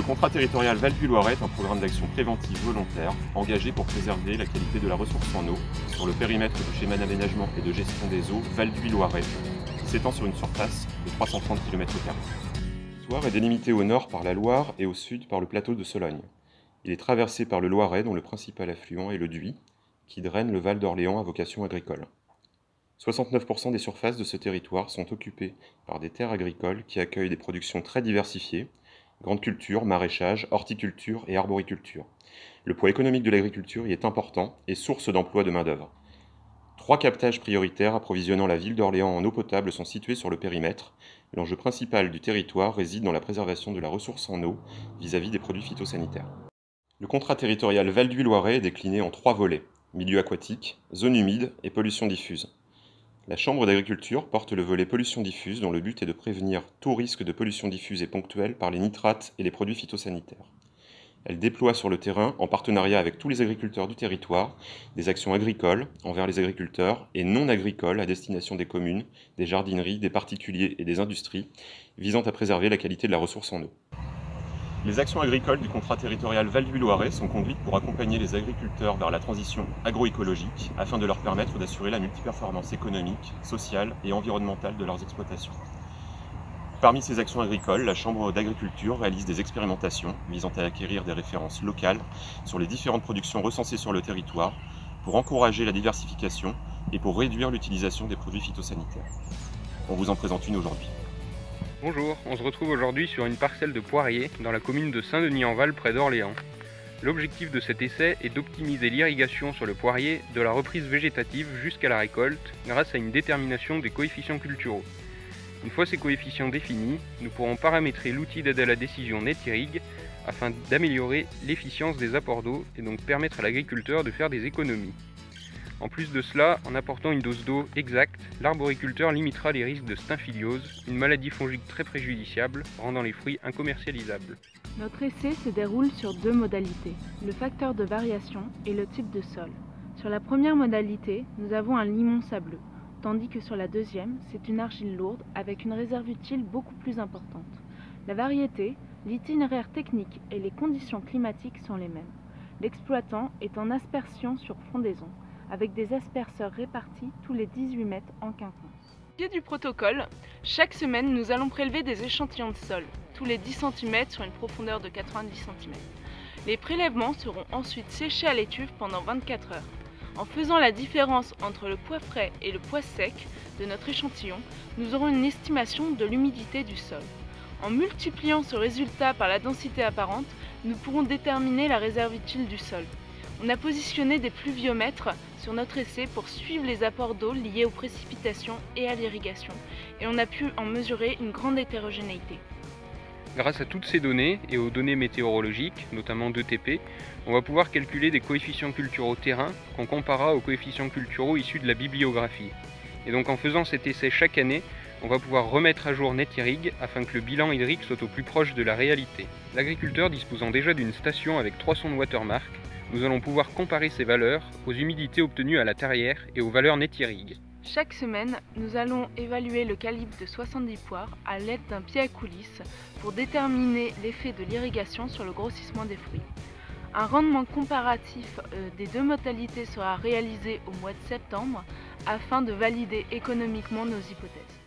contrat territorial Val du Loiret est un programme d'action préventive volontaire engagé pour préserver la qualité de la ressource en eau sur le périmètre du schéma d'aménagement et de gestion des eaux Val du Loiret, qui s'étend sur une surface de 330 km². Le territoire est délimité au nord par la Loire et au sud par le plateau de Sologne. Il est traversé par le Loiret dont le principal affluent est le Dhuy, qui draine le Val d'Orléans à vocation agricole. 69% des surfaces de ce territoire sont occupées par des terres agricoles qui accueillent des productions très diversifiées, grandes cultures, maraîchage, horticulture et arboriculture. Le poids économique de l'agriculture y est important et source d'emploi de main-d'œuvre. 3 captages prioritaires approvisionnant la ville d'Orléans en eau potable sont situés sur le périmètre. L'enjeu principal du territoire réside dans la préservation de la ressource en eau vis-à-vis des produits phytosanitaires. Le contrat territorial Val du Loiret est décliné en 3 volets: milieu aquatique, zone humide et pollution diffuse. La Chambre d'agriculture porte le volet pollution diffuse dont le but est de prévenir tout risque de pollution diffuse et ponctuelle par les nitrates et les produits phytosanitaires. Elle déploie sur le terrain, en partenariat avec tous les agriculteurs du territoire, des actions agricoles envers les agriculteurs et non agricoles à destination des communes, des jardineries, des particuliers et des industries, visant à préserver la qualité de la ressource en eau. Les actions agricoles du contrat territorial Val du Loiret sont conduites pour accompagner les agriculteurs vers la transition agroécologique afin de leur permettre d'assurer la multiperformance économique, sociale et environnementale de leurs exploitations. Parmi ces actions agricoles, la Chambre d'agriculture réalise des expérimentations visant à acquérir des références locales sur les différentes productions recensées sur le territoire pour encourager la diversification et pour réduire l'utilisation des produits phytosanitaires. On vous en présente une aujourd'hui. Bonjour, on se retrouve aujourd'hui sur une parcelle de poiriers dans la commune de Saint-Denis-en-Val près d'Orléans. L'objectif de cet essai est d'optimiser l'irrigation sur le poirier de la reprise végétative jusqu'à la récolte grâce à une détermination des coefficients culturaux. Une fois ces coefficients définis, nous pourrons paramétrer l'outil d'aide à la décision NetIrrig afin d'améliorer l'efficience des apports d'eau et donc permettre à l'agriculteur de faire des économies. En plus de cela, en apportant une dose d'eau exacte, l'arboriculteur limitera les risques de stymphiliose, une maladie fongique très préjudiciable, rendant les fruits incommercialisables. Notre essai se déroule sur 2 modalités, le facteur de variation et le type de sol. Sur la première modalité, nous avons un limon sableux, tandis que sur la deuxième, c'est une argile lourde avec une réserve utile beaucoup plus importante. La variété, l'itinéraire technique et les conditions climatiques sont les mêmes. L'exploitant est en aspersion sur frondaison, avec des asperceurs répartis tous les 18 mètres en quinconce. Au pied du protocole, chaque semaine nous allons prélever des échantillons de sol, tous les 10 cm sur une profondeur de 90 cm. Les prélèvements seront ensuite séchés à l'étuve pendant 24 heures. En faisant la différence entre le poids frais et le poids sec de notre échantillon, nous aurons une estimation de l'humidité du sol. En multipliant ce résultat par la densité apparente, nous pourrons déterminer la réserve utile du sol. On a positionné des pluviomètres sur notre essai pour suivre les apports d'eau liés aux précipitations et à l'irrigation, et on a pu en mesurer une grande hétérogénéité. Grâce à toutes ces données et aux données météorologiques, notamment d'ETP, on va pouvoir calculer des coefficients culturaux terrain qu'on comparera aux coefficients culturaux issus de la bibliographie. Et donc en faisant cet essai chaque année, on va pouvoir remettre à jour NetIrrig afin que le bilan hydrique soit au plus proche de la réalité. L'agriculteur disposant déjà d'une station avec 3 sondes watermark, nous allons pouvoir comparer ces valeurs aux humidités obtenues à la tarière et aux valeurs NetIrrig. Chaque semaine, nous allons évaluer le calibre de 70 poires à l'aide d'un pied à coulisses pour déterminer l'effet de l'irrigation sur le grossissement des fruits. Un rendement comparatif des 2 modalités sera réalisé au mois de septembre afin de valider économiquement nos hypothèses.